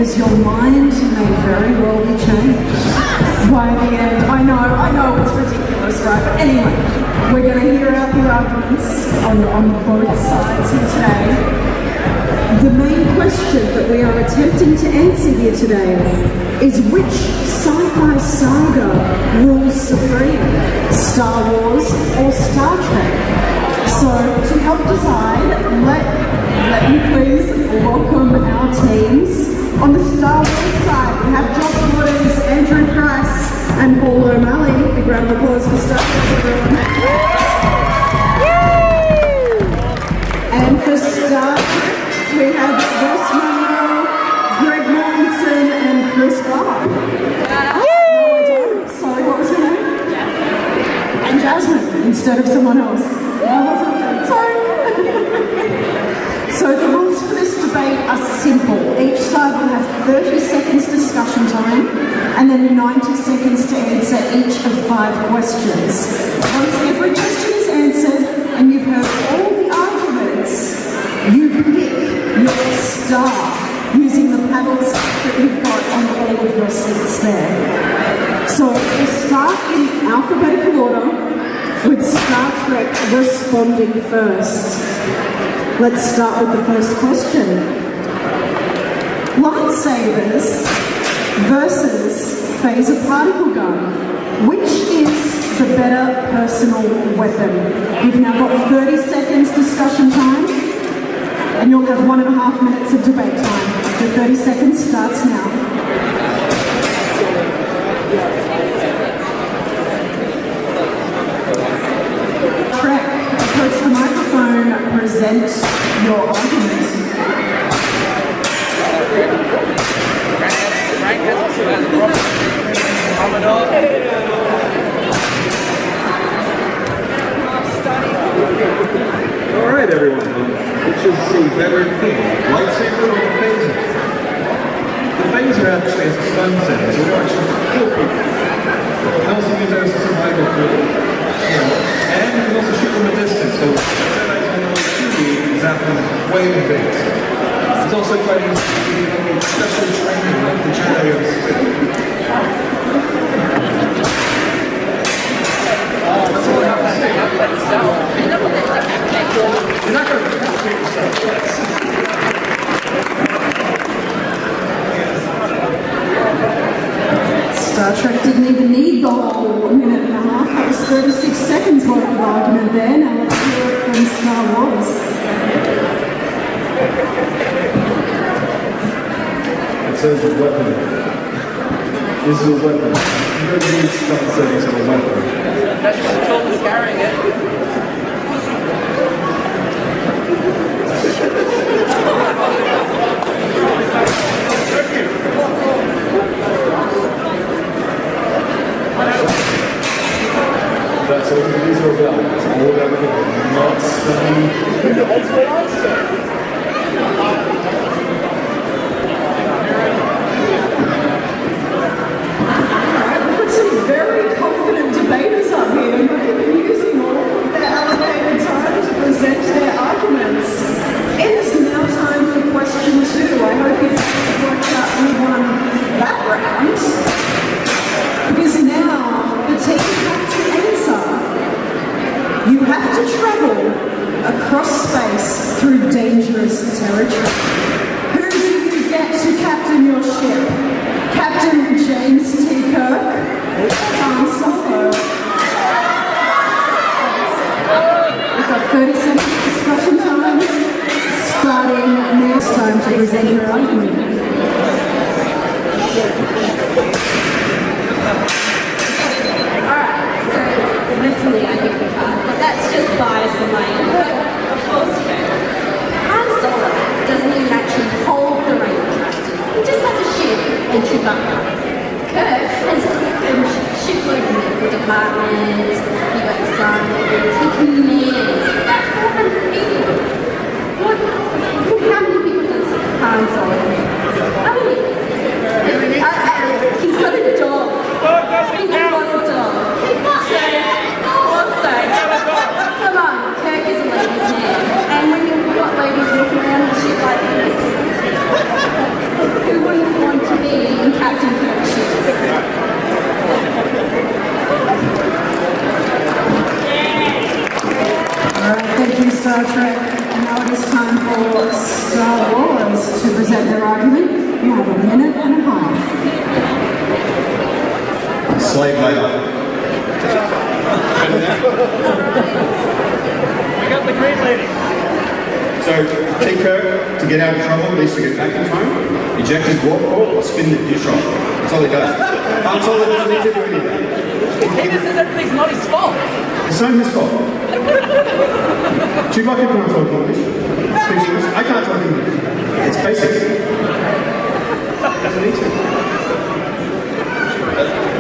because your mind may very well be changed by the end. I know it's ridiculous, right? But anyway, we're going to hear out the arguments on both sides here today. The main question that we are attempting to answer here today is which sci-fi saga rules supreme, Star Wars or Star Trek? So to help decide, let me please welcome our teams. On the Star Wars side, we have Josh Waters, Andrew Price, and Paul O'Malley. Big round of applause for Star Wars, everyone. And for Star Trek, we have Ross Monroe, Greg Mortensen, and Chris Barr. Sorry, what was her name? Jasmine. And Jasmine, instead of someone else. Sorry. So the rules for this debate are simple. Each side will have 30 seconds discussion time and then 90 seconds to answer each of 5 questions. Once every question is answered and you've heard all the arguments, you pick your star using the paddles that you've got on all of your seats there. So we'll start in alphabetical order with Star Trek responding first. Let's start with the first question. Lightsabers versus phaser particle gun. Which is the better personal weapon? You've now got 30 seconds discussion time, and you'll have 1.5 minutes of debate time. The 30 seconds starts now. Approach the microphone, present your argument. Alright everyone, which is the better thing, lightsaber or the phaser? The phaser actually is a stun set, so it actually kill people. It also gives us a survival tool. And you can also shoot from a distance, so Jedi's on the way shooting is happening way in advance. It's also quite easy to need special training like the Jedi of the Sith. That's all I have to say. You're not going to complicate yourself. Star Trek didn't even need the whole minute and a half. That was 36 seconds worth of argument there. Now let's hear it from Star Wars. It says a weapon. This is a weapon. You don't need stun settings on a weapon. That's just the tool carrying it. That's all these are about. It's all about the game, not studying. That's what I said. We've got some very confident debaters up here who have been using all of their allocated time to present their arguments. It is now time for question 2. I hope you've worked out who won that round. Because now the team has to answer. You have to travel across space through dangerous territory. Who do you get to captain your ship? Captain James T. Kirk? Han Solo? We've got 30 seconds discussion time. Starting now. It's time to present your argument. Mentally, I think we can't, but that's just bias on my end. But of course, Han Solo doesn't even actually hold the rank of captain. He just has a ship and Chewbacca. Kirk has a shipload of medical departments, he got the science, he commands about 400 people. How many people does Han Solo have? How many? He's got a dog. He's got a dog. Come on, Kirk is a ladies' man. And when you've got ladies walking around the ship like this, who wouldn't Star Trek. Now it is time for Star Wars to present their argument. You have a minute and a half. Slave labor. We got the green lady. So, T. Kirk, to get out of trouble, needs to get back in time, eject his warp core, or spin the dish off. That's all he does. Han Solo doesn't need to do anything. Peter says everything's not his fault. It's not his fault. Chewbacca can't talk English. Speak English. I can't talk English. It's basic. Doesn't need to.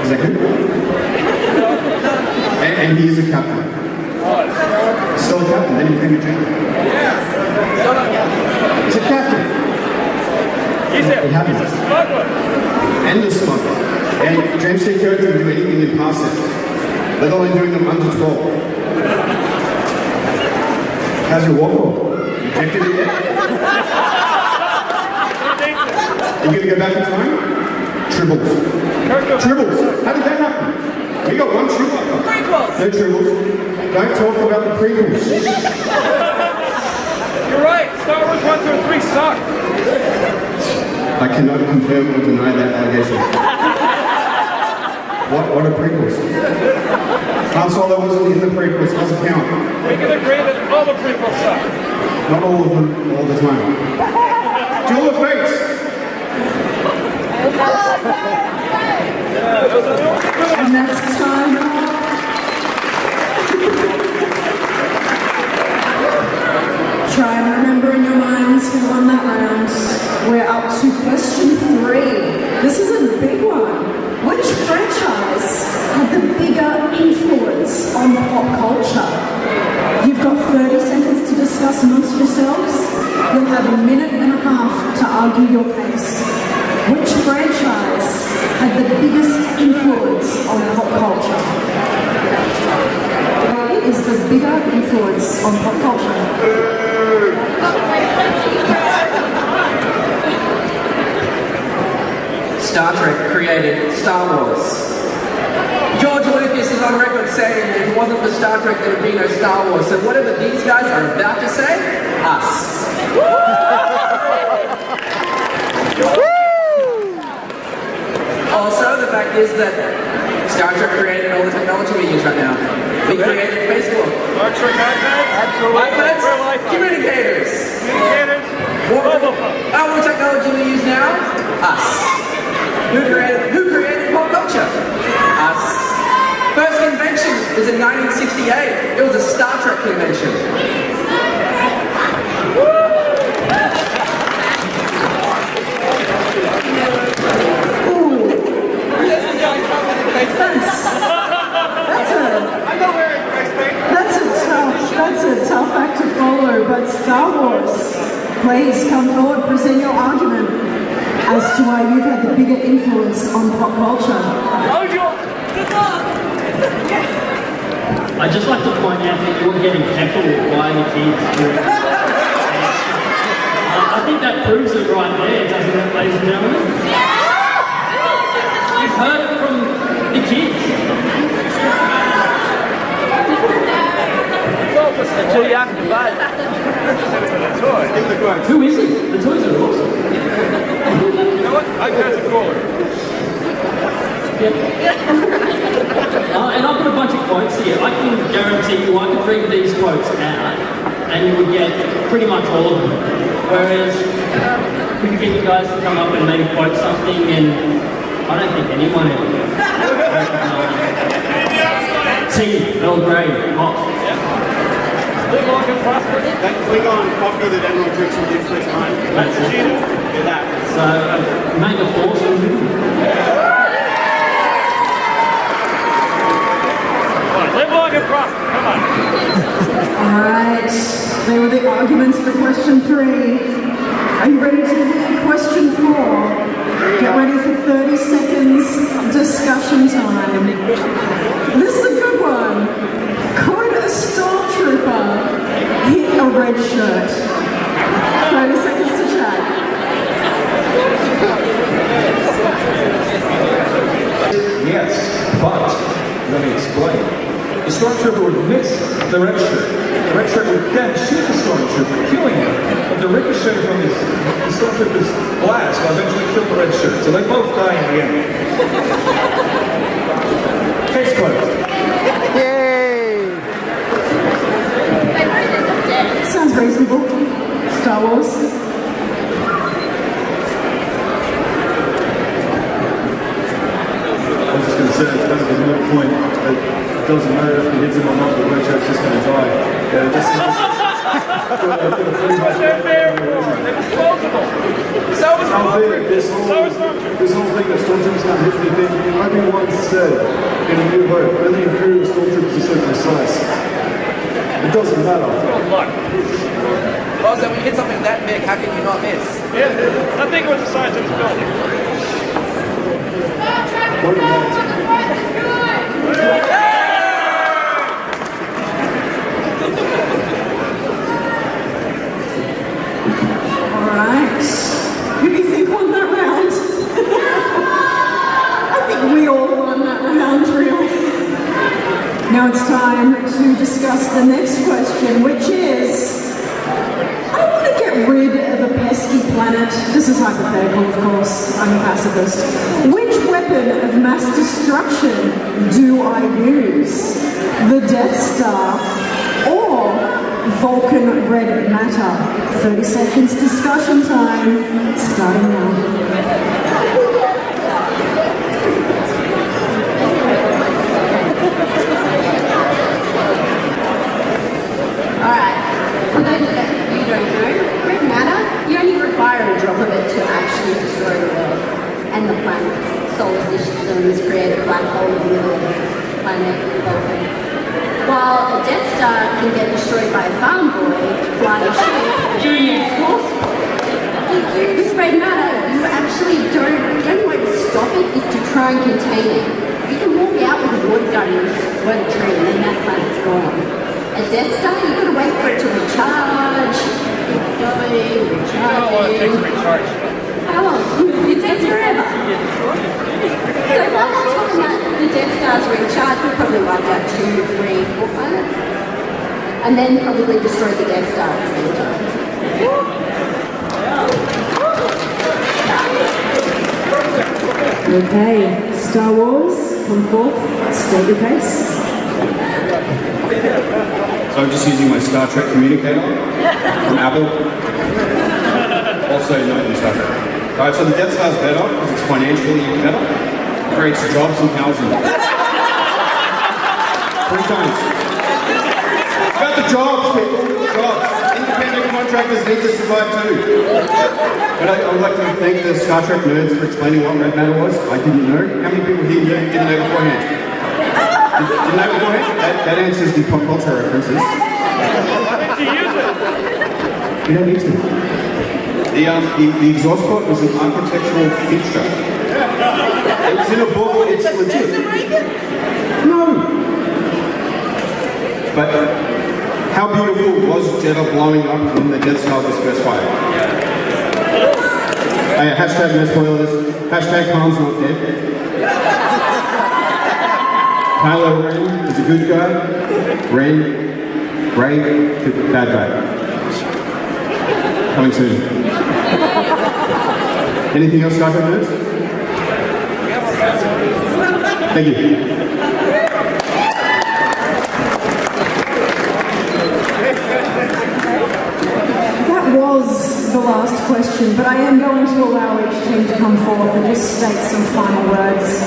Is that good? And he is a captain. Still a captain, then he became a general. He's a captain. It happens. And a smuggler. And James T. Kirk didn't do anything in passing, let alone doing them under 12. How's your walk call? Ejected it yet? Are you going to go back in time? Tribbles. Tribbles. How did that happen? We got one Chewbacca. Prequels. No Tribbles. Don't talk about the prequels. You're right. Star Wars 1 through 3 suck. I cannot confirm or deny that allegation. What are prequels? Han Solo wasn't in the prequels, doesn't count. We can agree that all the prequels suck. Not all of them, all the time. Duel of Fates! And that's time. Try and remember in your minds who won that round. We're up to question 3. This is a big one. Which franchise had the bigger influence on pop culture? You've got 30 seconds to discuss amongst yourselves. You'll have a minute and a half to argue your case. Which franchise had the biggest influence on pop culture? What is the bigger influence on pop culture? Star Trek created Star Wars. George Lucas is on record saying if it wasn't for Star Trek there would be no Star Wars. So whatever these guys are about to say, us. Also, the fact is that Star Trek created all the technology we use right now. We created Facebook, Star Trek iPads, communicators. What technology we use now? Us. Who created pop culture? Us. First convention was in 1968. It was a Star Trek convention. That's a tough act to follow, but Star Wars, please come forward, present your argument as to why you've had the bigger influence on pop culture. I'd just like to point out that you're getting heckled by the kids. I think that proves it right there, doesn't it, ladies and gentlemen? You've heard it from the kids. They're too young to vote. Who is it? The toys are awesome. You know what? I got to call her. And I've got a bunch of quotes here. I can guarantee you I could read these quotes out and you would get pretty much all of them. Whereas we could get you guys to come up and maybe quote something and I don't think anyone ever will. Tea, Earl Grey, hot. Live long and prosper. That Klingon coffee that everyone drinks from the first time. That's it. Yeah, that. So, make a force of it. Live long and prosper. Come on. Alright, they were the arguments for question 3. Are you ready to hear question 4? Get ready for 30 seconds discussion time. This is a good one. Could a stormtrooper hit a red shirt? 30 seconds to chat. Yes, but let me explain. The stormtrooper would miss the red shirt. The red shirt would then shoot the stormtrooper, killing him. But the ricochet from the stormtrooper's blast will eventually kill the red shirt. So they both die in the end. Case closed. Sounds reasonable. Star Wars. I was just going to say, it's kind of a moot point. It doesn't matter if he hits him or not, the red shirt's just going to die. Yeah, just They're disposable. So is this whole thing that stormtroopers not hit anything, Obi-Wan said in A New Hope, only Imperial stormtroopers are so precise. It doesn't matter. Well, so when you hit something that big, how can you not miss? Yeah, I think it was the size of this building. Alright. Who do you think won that round? I think we all won that round, really. Now it's time to discuss the next question, which is, I want to get rid of a pesky planet. This is hypothetical, of course. I'm a pacifist. Which weapon of mass destruction do I use? The Death Star or Vulcan red matter? 30 seconds discussion time, starting now. Alright, for those that you don't know, red matter, you only require a drop of it to actually destroy the world and the planets. Solar systems create a black hole in the middle of the planet Vulcan. While a Death Star can get destroyed by a farm boy flying a ship during its course, with red matter, you actually don't, the only way to stop it is to try and contain it. You can walk out with a water gun and squirt a tree and then that planet's gone. A Death Star, you've got to wait for it to recharge, keep going, How long it takes to recharge? How long? It takes forever. So by the time that the Death Star's recharged, we'll probably wipe out 2, 3, 4 planets. And then probably destroy the Death Star at the same time. Okay, Star Wars, come forth, state your case. So I'm just using my Star Trek communicator from Apple. Also not in Star Trek. Alright, so the Death Star's better because it's financially better. It creates jobs and housing. 3 times. It's about the jobs, people. Jobs. Independent contractors need to survive too. But I would like to thank the Star Trek nerds for explaining what red matter was. I didn't know. How many people here didn't know beforehand? Didn't know beforehand? That answers the pop culture references. Why did you use it? You don't need to. The exhaust port was an architectural feature. It was in a book, it's legit. No! But how beautiful was Jeddah blowing up when the Death Star was first fired? Hashtag no spoilers. Hashtag Han's not dead. Kylo Ren is a good guy. Ray, the bad guy. Coming soon. Anything else, Star Trek nerds? Thank you. That was the last question, but I am going to allow each team to come forward and just state some final words.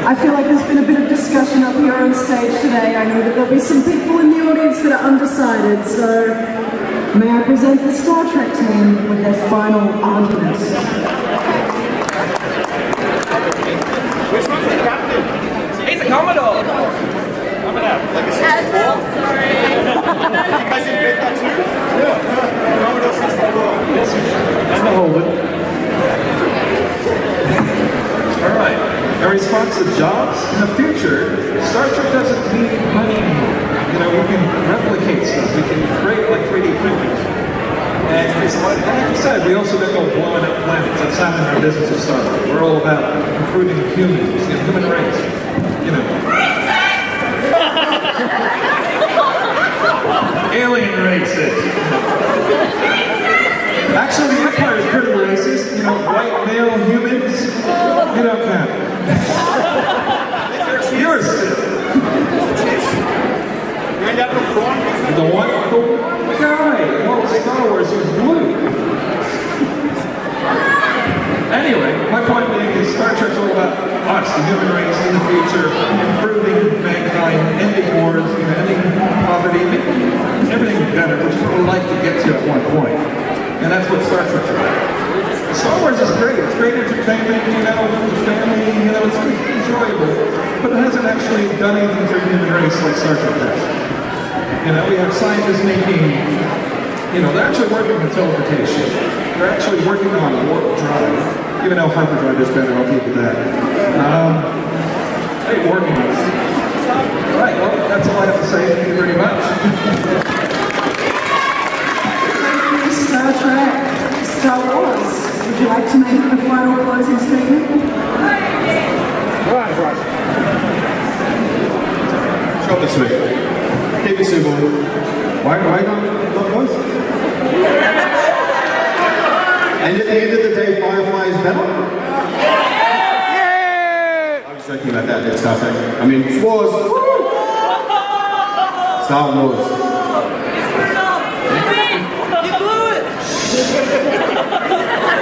I feel like there's been a bit of discussion up here on stage today. I know that there'll be some people in the audience that are undecided, so may I present the Star Trek team with their final argument. Which one's the captain? He's a Commodore! Coming out. Admiral, sorry. You guys invent that too? Yeah. Commodore 64. And the Holden. Alright, in response to jobs, in the future, Star Trek doesn't need money anymore. You know, we can replicate stuff, we can create like 3D printers. And like you said, we also don't go blowing up planets. That's not in our business of Star Trek. We're all about improving humans, the human race. You know. alien races. Actually, the Empire is pretty racist. You know, white male humans, you don't count. You're still. The one guy in all Star Wars is blue. Anyway, my point being is Star Trek's all about us, the human race in the future, improving mankind, ending wars, ending poverty, making everything better, which is what we'd like to get to at one point. And that's what Star Trek's about. Star Wars is great. It's great entertainment, the family, it's enjoyable. But it hasn't actually done anything for the human race like Star Trek has. We have scientists making, they're actually working on teleportation. They're actually working on warp drive. Even though hyperdrive is better, I'll give you that. They're working on it. All right, well, that's all I have to say. Thank you very much. Star Trek, Star Wars. Would you like to make a final closing statement? Short and sweet. Keep it simple. Why not both? And at the end of the day, Firefly is better? Yeah! I was joking about that, it's Star Trek. I mean, Wars. Star Wars.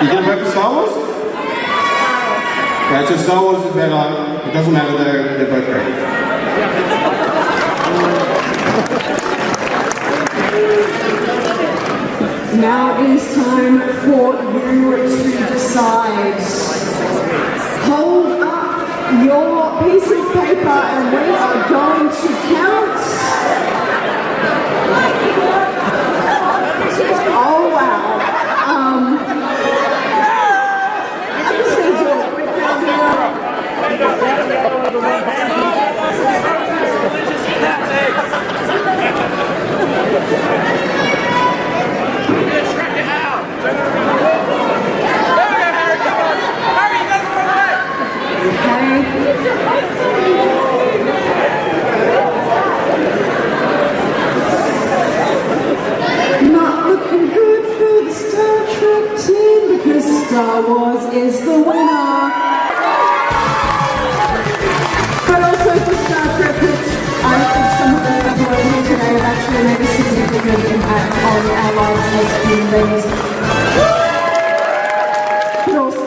You gonna vote for Star Wars? Okay, so Star Wars is better. It doesn't matter, they're both great. Now it is time for you to decide. Hold up your piece of paper and we are going to count. Oh wow. I'm just going to do a quick count Not looking good for the Star Trek team because Star Wars is the winner. But also for Star Trek, which I think some of us have learned here today have actually made a significant impact on our lives as human beings. But also